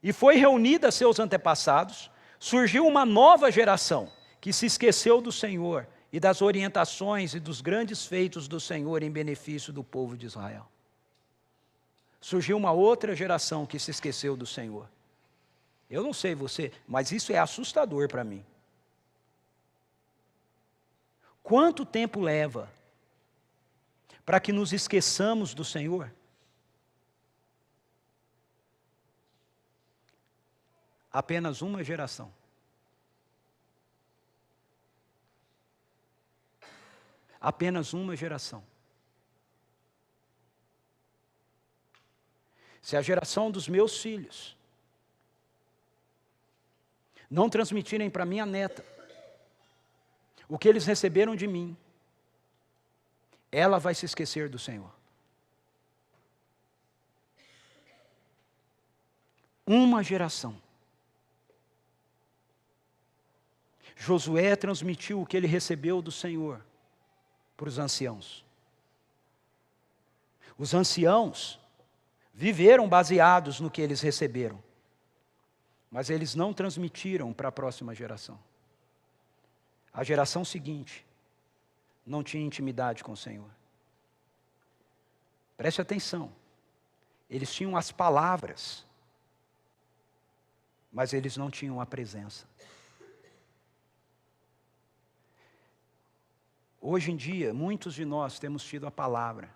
e foi reunida a seus antepassados, surgiu uma nova geração que se esqueceu do Senhor e das orientações e dos grandes feitos do Senhor em benefício do povo de Israel. Surgiu uma outra geração que se esqueceu do Senhor. Eu não sei você, mas isso é assustador para mim. Quanto tempo leva para que nos esqueçamos do Senhor? Apenas uma geração. apenas uma geração. Se a geração dos meus filhos não transmitirem para minha neta o que eles receberam de mim, ela vai se esquecer do Senhor. Uma geração. Josué transmitiu o que ele recebeu do Senhor para os anciãos. Os anciãos viveram baseados no que eles receberam, mas eles não transmitiram para a próxima geração. A geração seguinte não tinha intimidade com o Senhor. Preste atenção, eles tinham as palavras, mas eles não tinham a presença. Hoje em dia, muitos de nós temos tido a palavra,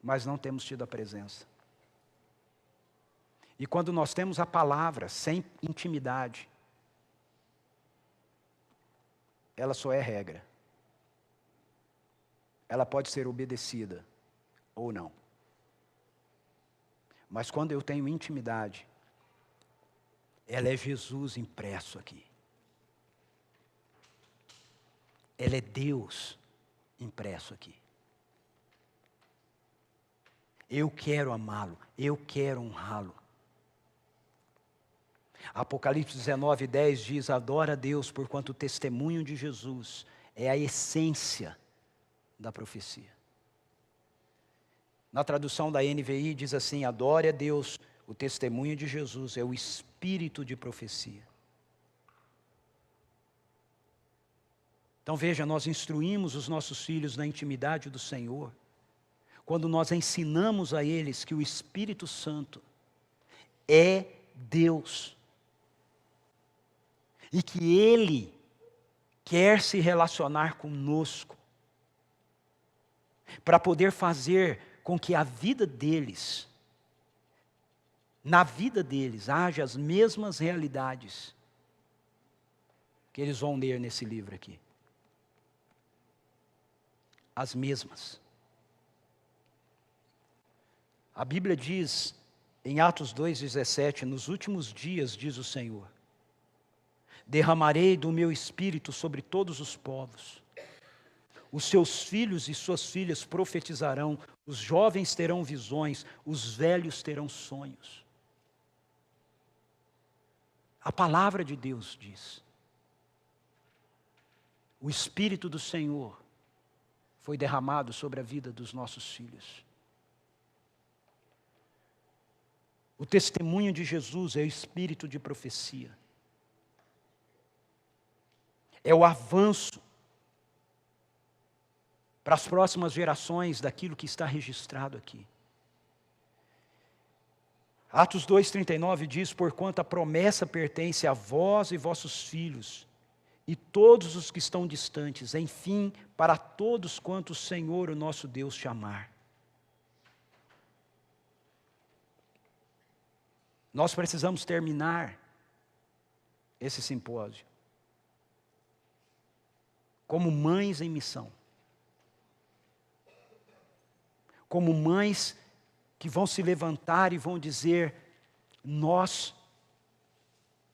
mas não temos tido a presença. E quando nós temos a palavra sem intimidade, ela só é regra. Ela pode ser obedecida ou não. Mas quando eu tenho intimidade, ela é Jesus impresso aqui. Ela é Deus impresso aqui. Eu quero amá-lo, eu quero honrá-lo. Apocalipse 19:10 diz: adora a Deus, porquanto o testemunho de Jesus é a essência da profecia. Na tradução da NVI diz assim: adore a Deus, o testemunho de Jesus é o espírito de profecia. Então veja, nós instruímos os nossos filhos na intimidade do Senhor, quando nós ensinamos a eles que o Espírito Santo é Deus, e que Ele quer se relacionar conosco, para poder fazer com que a vida deles, na vida deles, haja as mesmas realidades que eles vão ler nesse livro aqui. As mesmas. A Bíblia diz, em Atos 2,17, nos últimos dias, diz o Senhor, derramarei do meu espírito sobre todos os povos. Os seus filhos e suas filhas profetizarão, os jovens terão visões, os velhos terão sonhos. A palavra de Deus diz. O Espírito do Senhor foi derramado sobre a vida dos nossos filhos. O testemunho de Jesus é o espírito de profecia. É o avanço para as próximas gerações daquilo que está registrado aqui. Atos 2,39 diz: porquanto a promessa pertence a vós e vossos filhos, e todos os que estão distantes, enfim, para todos quantos o Senhor, o nosso Deus, chamar. Nós precisamos terminar esse simpósio como mães em missão. Como mães que vão se levantar e vão dizer: nós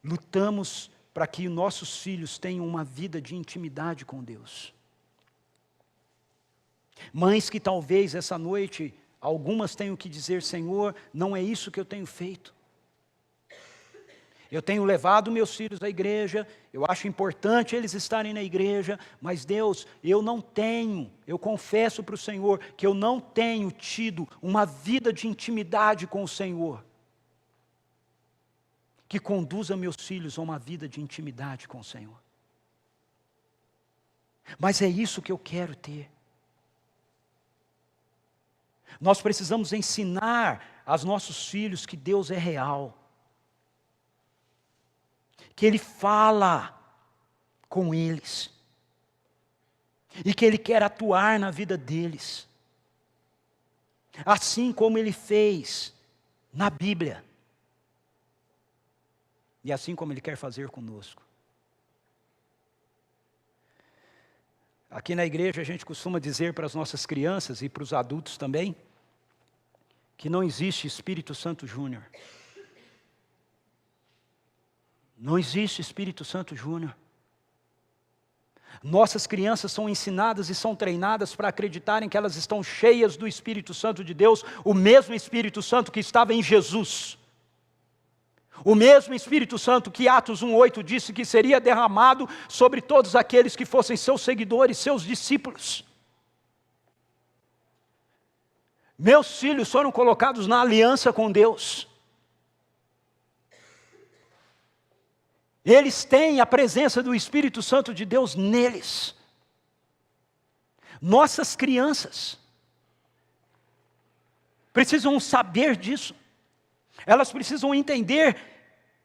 lutamos para que nossos filhos tenham uma vida de intimidade com Deus. Mães que talvez essa noite, algumas tenham que dizer: Senhor, não é isso que eu tenho feito. Eu tenho levado meus filhos à igreja, eu acho importante eles estarem na igreja, mas Deus, eu confesso para o Senhor que eu não tenho tido uma vida de intimidade com o Senhor, que conduza meus filhos a uma vida de intimidade com o Senhor. Mas é isso que eu quero ter. Nós precisamos ensinar aos nossos filhos que Deus é real, que Ele fala com eles, e que Ele quer atuar na vida deles, assim como Ele fez na Bíblia, e assim como Ele quer fazer conosco. Aqui na igreja a gente costuma dizer para as nossas crianças e para os adultos também, que não existe Espírito Santo Júnior. Não existe Espírito Santo Júnior. Nossas crianças são ensinadas e são treinadas para acreditarem que elas estão cheias do Espírito Santo de Deus, o mesmo Espírito Santo que estava em Jesus. O mesmo Espírito Santo que Atos 1:8 disse que seria derramado sobre todos aqueles que fossem seus seguidores, seus discípulos. Meus filhos foram colocados na aliança com Deus. Eles têm a presença do Espírito Santo de Deus neles. Nossas crianças precisam saber disso. Elas precisam entender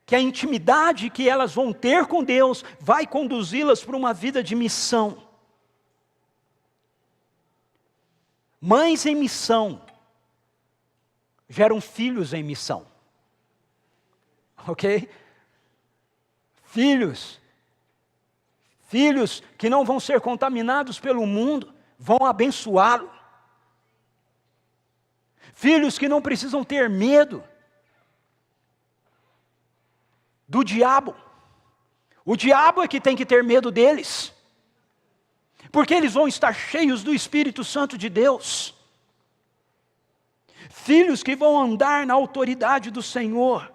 que a intimidade que elas vão ter com Deus vai conduzi-las para uma vida de missão. Mães em missão geram filhos em missão. Ok? Filhos que não vão ser contaminados pelo mundo, vão abençoá-lo. Filhos que não precisam ter medo do diabo. O diabo é que tem que ter medo deles, porque eles vão estar cheios do Espírito Santo de Deus. Filhos que vão andar na autoridade do Senhor.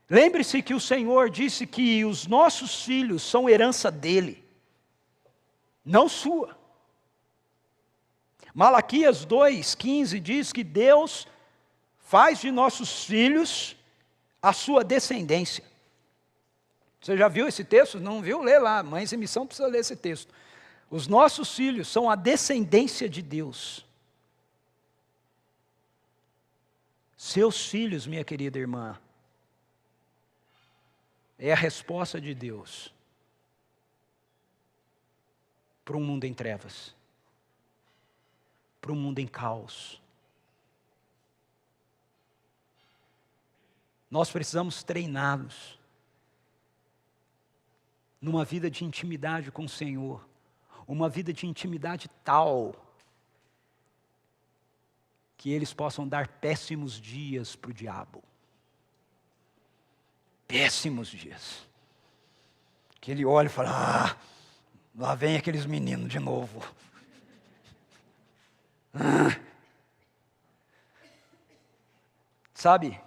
Lembre-se que o Senhor disse que os nossos filhos são herança dele, não sua. Malaquias 2:15 diz que Deus faz de nossos filhos a sua descendência. Você já viu esse texto? Não viu? Lê lá, Mães em Missão precisa ler esse texto. Os nossos filhos são a descendência de Deus. Seus filhos, minha querida irmã, é a resposta de Deus para um mundo em trevas, para um mundo em caos. Nós precisamos treiná-los numa vida de intimidade com o Senhor, uma vida de intimidade tal que eles possam dar péssimos dias para o diabo. Péssimos dias. Que ele olha e fala, lá vem aqueles meninos de novo. Sabe,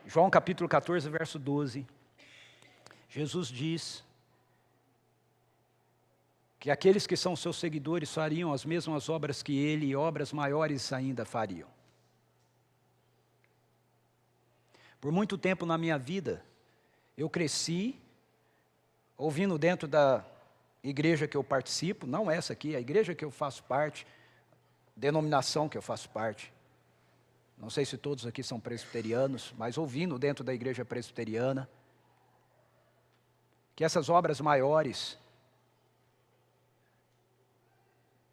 João capítulo 14, verso 12, Jesus diz que aqueles que são seus seguidores fariam as mesmas obras que ele e obras maiores ainda fariam. Por muito tempo na minha vida, eu cresci ouvindo dentro da igreja que eu participo, não essa aqui, a igreja que eu faço parte, denominação que eu faço parte. Não sei se todos aqui são presbiterianos, mas ouvindo dentro da igreja presbiteriana, que essas obras maiores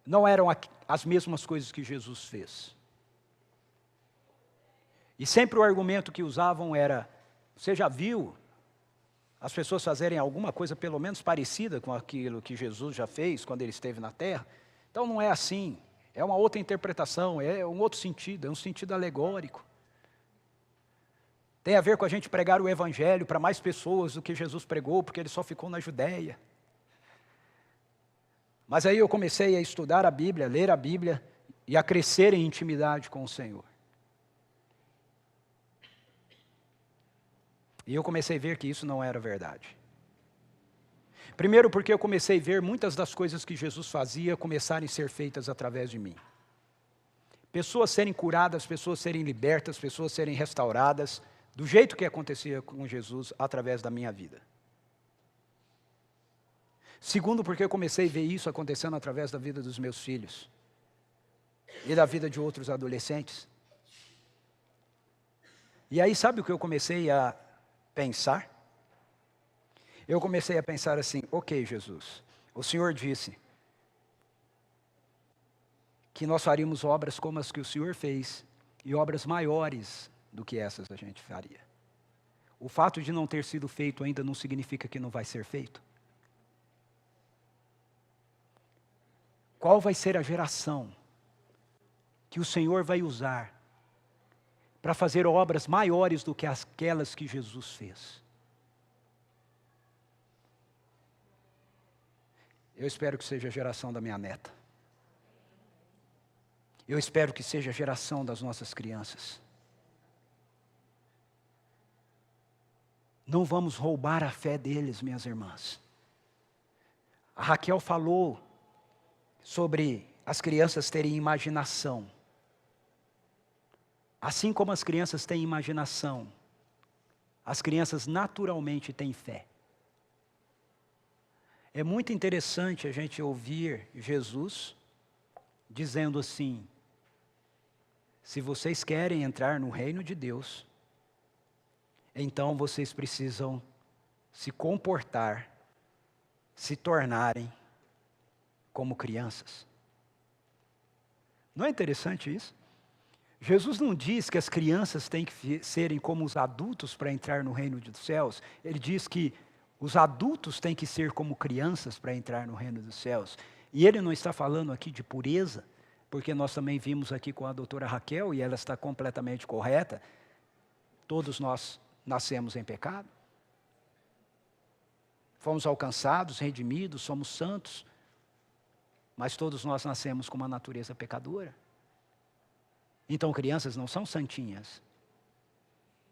não eram as mesmas coisas que Jesus fez. E sempre o argumento que usavam era, você já viu as pessoas fazerem alguma coisa pelo menos parecida com aquilo que Jesus já fez quando ele esteve na terra? Então não é assim, é uma outra interpretação, é um outro sentido, é um sentido alegórico. Tem a ver com a gente pregar o evangelho para mais pessoas do que Jesus pregou, porque ele só ficou na Judéia. Mas aí eu comecei a estudar a Bíblia, a ler a Bíblia e a crescer em intimidade com o Senhor. E eu comecei a ver que isso não era verdade. Primeiro porque eu comecei a ver muitas das coisas que Jesus fazia começarem a ser feitas através de mim. Pessoas serem curadas, pessoas serem libertas, pessoas serem restauradas, do jeito que acontecia com Jesus através da minha vida. Segundo porque eu comecei a ver isso acontecendo através da vida dos meus filhos e da vida de outros adolescentes. E aí sabe o que eu comecei a pensar? Eu comecei a pensar assim, ok, Jesus, o Senhor disse que nós faríamos obras como as que o Senhor fez e obras maiores do que essas a gente faria. O fato de não ter sido feito ainda não significa que não vai ser feito. qual vai ser a geração que o Senhor vai usar para fazer obras maiores do que aquelas que Jesus fez. Eu espero que seja a geração da minha neta. Eu espero que seja a geração das nossas crianças. Não vamos roubar a fé deles, minhas irmãs. A Raquel falou sobre as crianças terem imaginação. Assim como as crianças têm imaginação, as crianças naturalmente têm fé. É muito interessante a gente ouvir Jesus dizendo assim: se vocês querem entrar no reino de Deus, então vocês precisam se comportar, se tornarem como crianças. Não é interessante isso? Jesus não diz que as crianças têm que serem como os adultos para entrar no reino dos céus. Ele diz que os adultos têm que ser como crianças para entrar no reino dos céus. E ele não está falando aqui de pureza, porque nós também vimos aqui com a doutora Raquel, e ela está completamente correta. Todos nós nascemos em pecado. Fomos alcançados, redimidos, somos santos. Mas todos nós nascemos com uma natureza pecadora. Então crianças não são santinhas.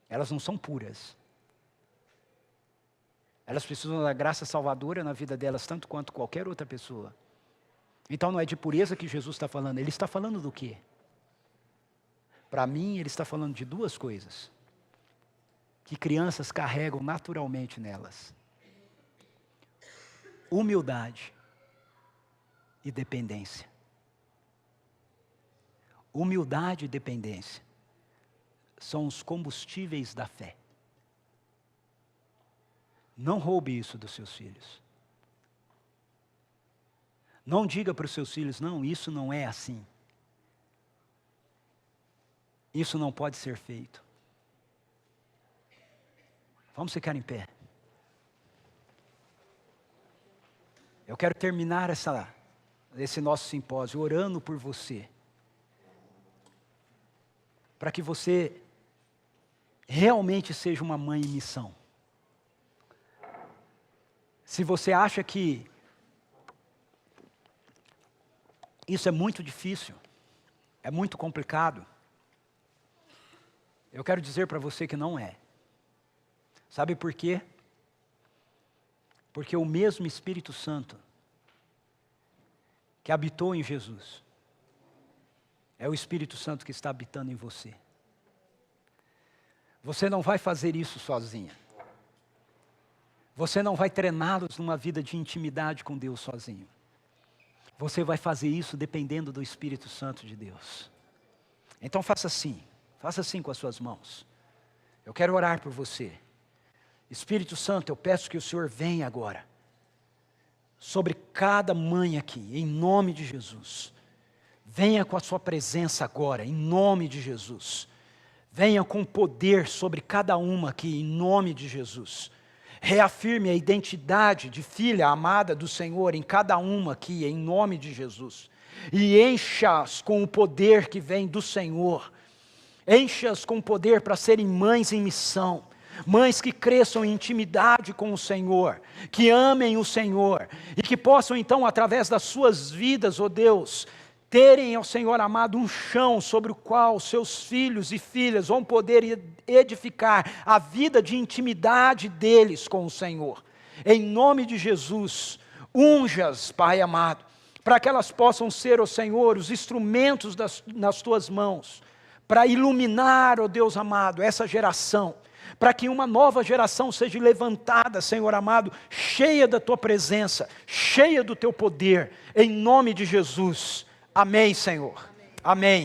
Elas não são puras. Elas precisam da graça salvadora na vida delas, tanto quanto qualquer outra pessoa. Então não é de pureza que Jesus está falando. Ele está falando do quê? Para mim, ele está falando de duas coisas que crianças carregam naturalmente nelas: humildade e dependência. Humildade e dependência são os combustíveis da fé. Não roube isso dos seus filhos. Não diga para os seus filhos: não, isso não é assim. Isso não pode ser feito. Vamos ficar em pé. Eu quero terminar esse nosso simpósio orando por você, para que você realmente seja uma mãe em missão. Se você acha que isso é muito difícil, é muito complicado, eu quero dizer para você que não é. Sabe por quê? Porque o mesmo Espírito Santo que habitou em Jesus é o Espírito Santo que está habitando em você. Você não vai fazer isso sozinha. Você não vai treiná-los numa vida de intimidade com Deus sozinho. Você vai fazer isso dependendo do Espírito Santo de Deus. Então faça assim com as suas mãos. Eu quero orar por você. Espírito Santo, eu peço que o Senhor venha agora sobre cada mãe aqui, em nome de Jesus. Venha com a sua presença agora, em nome de Jesus. Venha com poder sobre cada uma aqui, em nome de Jesus. Reafirme a identidade de filha amada do Senhor em cada uma aqui, em nome de Jesus. E encha-as com o poder que vem do Senhor. Encha-as com o poder para serem mães em missão. Mães que cresçam em intimidade com o Senhor, que amem o Senhor, e que possam então, através das suas vidas, ó Deus, terem, ó Senhor amado, um chão sobre o qual seus filhos e filhas vão poder edificar a vida de intimidade deles com o Senhor. Em nome de Jesus, unja-as, Pai amado, para que elas possam ser, ó Senhor, os instrumentos nas tuas mãos, para iluminar, ó Deus amado, essa geração, para que uma nova geração seja levantada, Senhor amado, cheia da tua presença, cheia do teu poder, em nome de Jesus. Amém, Senhor. Amém.